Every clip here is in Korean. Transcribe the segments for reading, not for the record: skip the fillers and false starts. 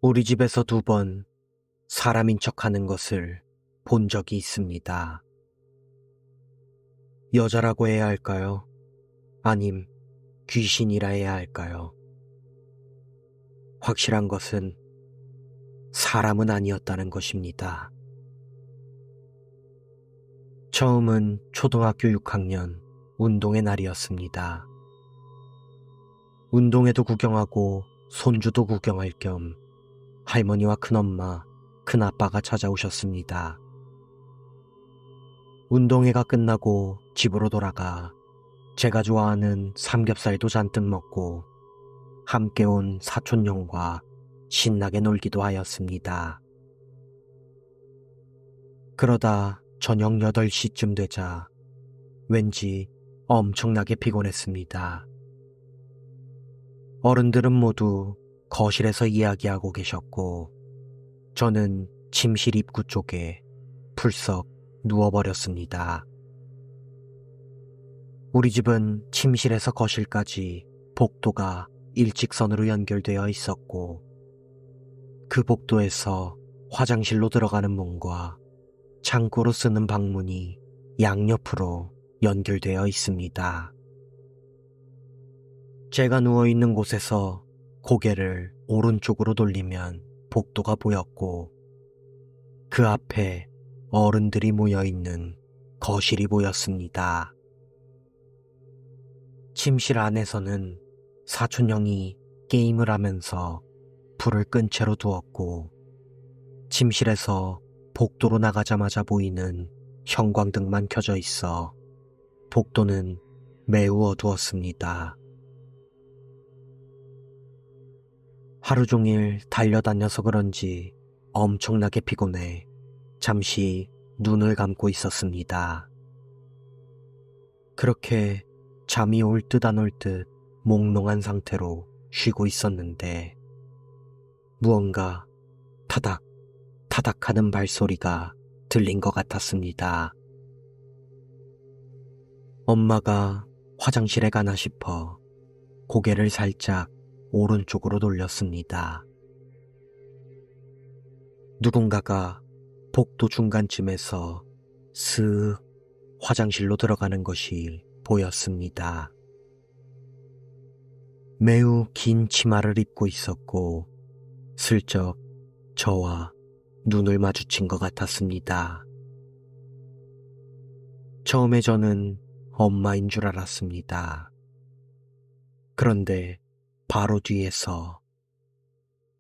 우리 집에서 2번 사람인 척하는 것을 본 적이 있습니다. 여자라고 해야 할까요? 아님 귀신이라 해야 할까요? 확실한 것은 사람은 아니었다는 것입니다. 처음은 초등학교 6학년 운동의 날이었습니다. 운동회도 구경하고 손주도 구경할 겸 할머니와 큰엄마, 큰아빠가 찾아오셨습니다. 운동회가 끝나고 집으로 돌아가 제가 좋아하는 삼겹살도 잔뜩 먹고 함께 온 사촌형과 신나게 놀기도 하였습니다. 그러다 저녁 8시쯤 되자 왠지 엄청나게 피곤했습니다. 어른들은 모두 거실에서 이야기하고 계셨고 저는 침실 입구 쪽에 풀썩 누워버렸습니다. 우리 집은 침실에서 거실까지 복도가 일직선으로 연결되어 있었고 그 복도에서 화장실로 들어가는 문과 창고로 쓰는 방문이 양옆으로 연결되어 있습니다. 제가 누워있는 곳에서 고개를 오른쪽으로 돌리면 복도가 보였고 그 앞에 어른들이 모여있는 거실이 보였습니다. 침실 안에서는 사촌형이 게임을 하면서 불을 끈 채로 두었고 침실에서 복도로 나가자마자 보이는 형광등만 켜져 있어 복도는 매우 어두웠습니다. 하루 종일 달려다녀서 그런지 엄청나게 피곤해 잠시 눈을 감고 있었습니다. 그렇게 잠이 올 듯 안 올 듯 몽롱한 상태로 쉬고 있었는데 무언가 타닥 타닥 하는 발소리가 들린 것 같았습니다. 엄마가 화장실에 가나 싶어 고개를 살짝 오른쪽으로 돌렸습니다. 누군가가 복도 중간쯤에서 슥 화장실로 들어가는 것이 보였습니다. 매우 긴 치마를 입고 있었고 슬쩍 저와 눈을 마주친 것 같았습니다. 처음에 저는 엄마인 줄 알았습니다. 그런데 바로 뒤에서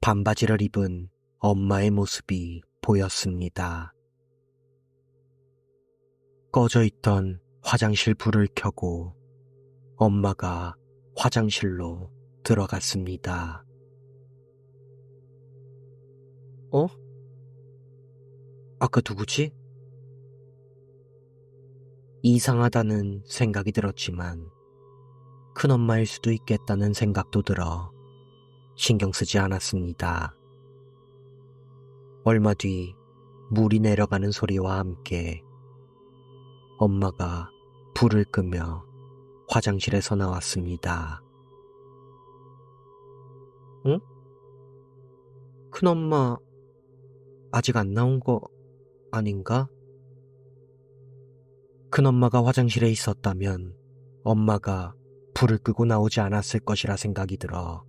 반바지를 입은 엄마의 모습이 보였습니다. 꺼져 있던 화장실 불을 켜고 엄마가 화장실로 들어갔습니다. 어? 아까 누구지? 이상하다는 생각이 들었지만 큰엄마일 수도 있겠다는 생각도 들어 신경 쓰지 않았습니다. 얼마 뒤 물이 내려가는 소리와 함께 엄마가 불을 끄며 화장실에서 나왔습니다. 응? 큰엄마 아직 안 나온 거 아닌가? 큰엄마가 화장실에 있었다면 엄마가 불을 끄고 나오지 않았을 것이라 생각이 들어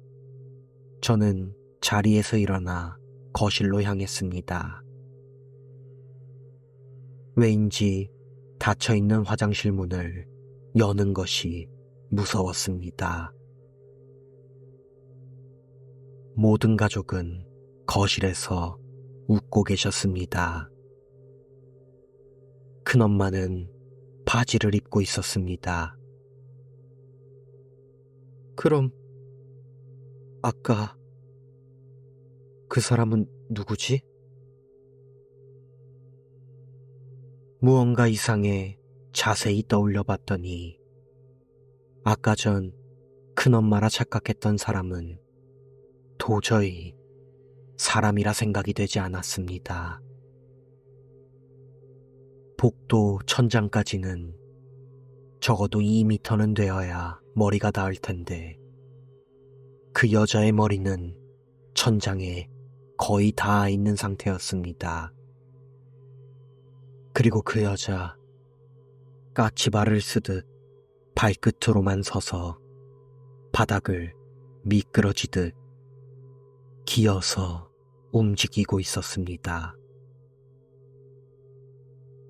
저는 자리에서 일어나 거실로 향했습니다. 왜인지 닫혀있는 화장실 문을 여는 것이 무서웠습니다. 모든 가족은 거실에서 웃고 계셨습니다. 큰엄마는 바지를 입고 있었습니다. 그럼 아까 그 사람은 누구지? 무언가 이상해 자세히 떠올려 봤더니 아까 전 큰엄마라 착각했던 사람은 도저히 사람이라 생각이 되지 않았습니다. 복도 천장까지는 적어도 2미터는 되어야 머리가 닿을 텐데 그 여자의 머리는 천장에 거의 닿아 있는 상태였습니다. 그리고 그 여자, 까치발을 쓰듯 발끝으로만 서서 바닥을 미끄러지듯 기어서 움직이고 있었습니다.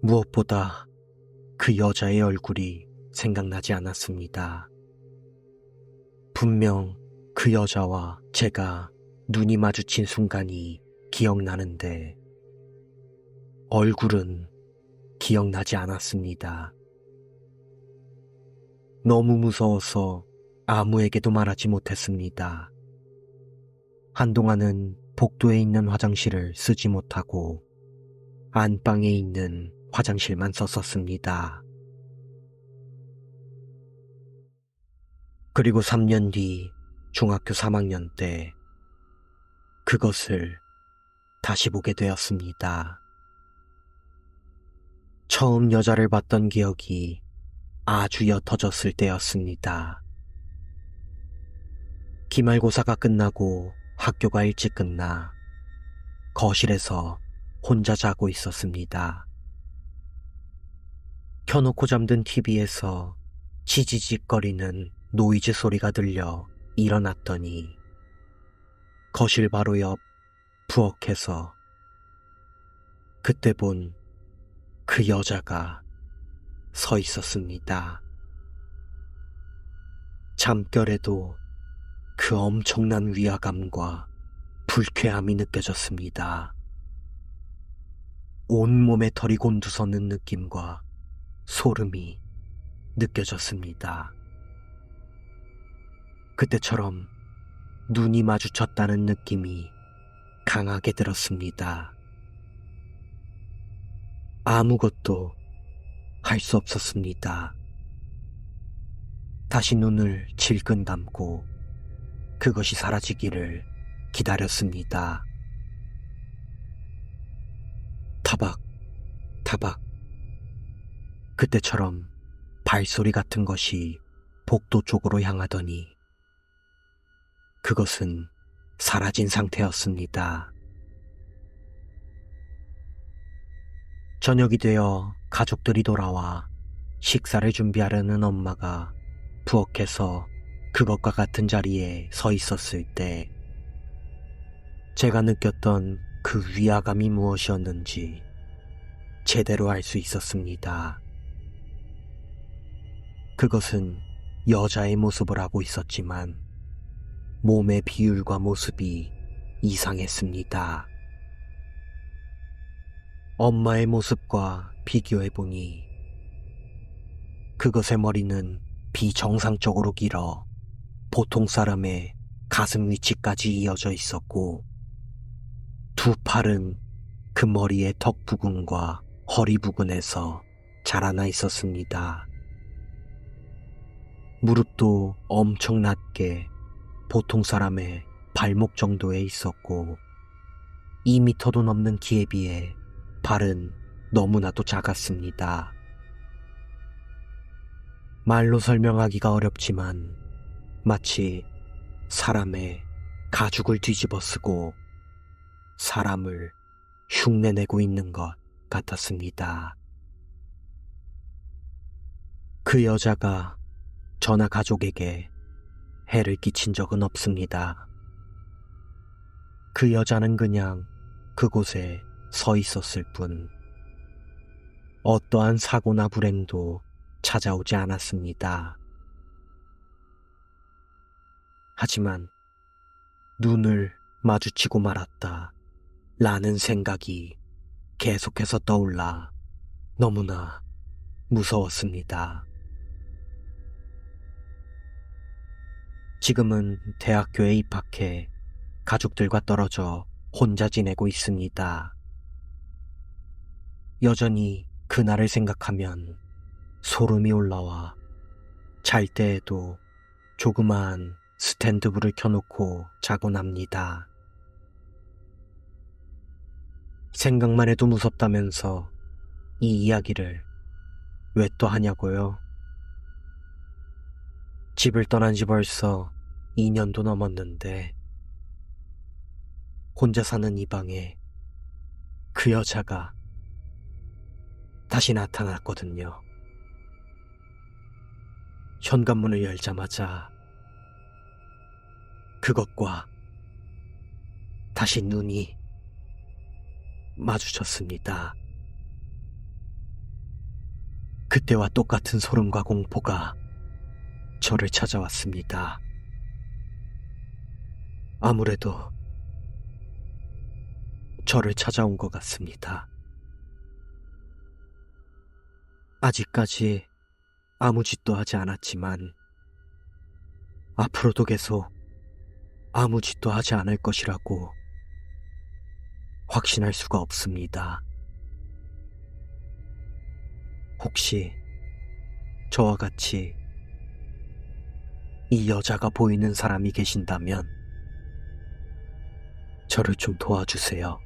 무엇보다 그 여자의 얼굴이 생각나지 않았습니다. 분명 그 여자와 제가 눈이 마주친 순간이 기억나는데 얼굴은 기억나지 않았습니다. 너무 무서워서 아무에게도 말하지 못했습니다. 한동안은 복도에 있는 화장실을 쓰지 못하고 안방에 있는 화장실만 썼었습니다. 그리고 3년 뒤 중학교 3학년 때 그것을 다시 보게 되었습니다. 처음 여자를 봤던 기억이 아주 옅어졌을 때였습니다. 기말고사가 끝나고 학교가 일찍 끝나 거실에서 혼자 자고 있었습니다. 켜놓고 잠든 TV에서 지지직거리는 노이즈 소리가 들려 일어났더니 거실 바로 옆 부엌에서 그때 본 그 여자가 서 있었습니다. 잠결에도 그 엄청난 위화감과 불쾌함이 느껴졌습니다. 온몸에 털이 곤두서는 느낌과 소름이 느껴졌습니다. 그때처럼 눈이 마주쳤다는 느낌이 강하게 들었습니다. 아무것도 할 수 없었습니다. 다시 눈을 질끈 감고 그것이 사라지기를 기다렸습니다. 타박, 타박. 그때처럼 발소리 같은 것이 복도 쪽으로 향하더니 그것은 사라진 상태였습니다. 저녁이 되어 가족들이 돌아와 식사를 준비하려는 엄마가 부엌에서 그것과 같은 자리에 서 있었을 때 제가 느꼈던 그 위화감이 무엇이었는지 제대로 알 수 있었습니다. 그것은 여자의 모습을 하고 있었지만 몸의 비율과 모습이 이상했습니다. 엄마의 모습과 비교해보니 그것의 머리는 비정상적으로 길어 보통 사람의 가슴 위치까지 이어져 있었고 두 팔은 그 머리의 턱 부근과 허리 부근에서 자라나 있었습니다. 무릎도 엄청 낮게 보통 사람의 발목 정도에 있었고 2미터도 넘는 키에 비해 발은 너무나도 작았습니다. 말로 설명하기가 어렵지만 마치 사람의 가죽을 뒤집어 쓰고 사람을 흉내내고 있는 것 같았습니다. 그 여자가 저나 가족에게 해를 끼친 적은 없습니다. 그 여자는 그냥 그곳에 서 있었을 뿐 어떠한 사고나 불행도 찾아오지 않았습니다. 하지만 눈을 마주치고 말았다 라는 생각이 계속해서 떠올라 너무나 무서웠습니다. 지금은 대학교에 입학해 가족들과 떨어져 혼자 지내고 있습니다. 여전히 그날을 생각하면 소름이 올라와 잘 때에도 조그마한 스탠드불을 켜놓고 자곤 합니다. 생각만 해도 무섭다면서 이 이야기를 왜 또 하냐고요? 집을 떠난 지 벌써 2년도 넘었는데 혼자 사는 이 방에 그 여자가 다시 나타났거든요. 현관문을 열자마자 그것과 다시 눈이 마주쳤습니다. 그때와 똑같은 소름과 공포가 저를 찾아왔습니다. 아무래도 저를 찾아온 것 같습니다. 아직까지 아무 짓도 하지 않았지만 앞으로도 계속 아무 짓도 하지 않을 것이라고 확신할 수가 없습니다. 혹시 저와 같이 이 여자가 보이는 사람이 계신다면 저를 좀 도와주세요.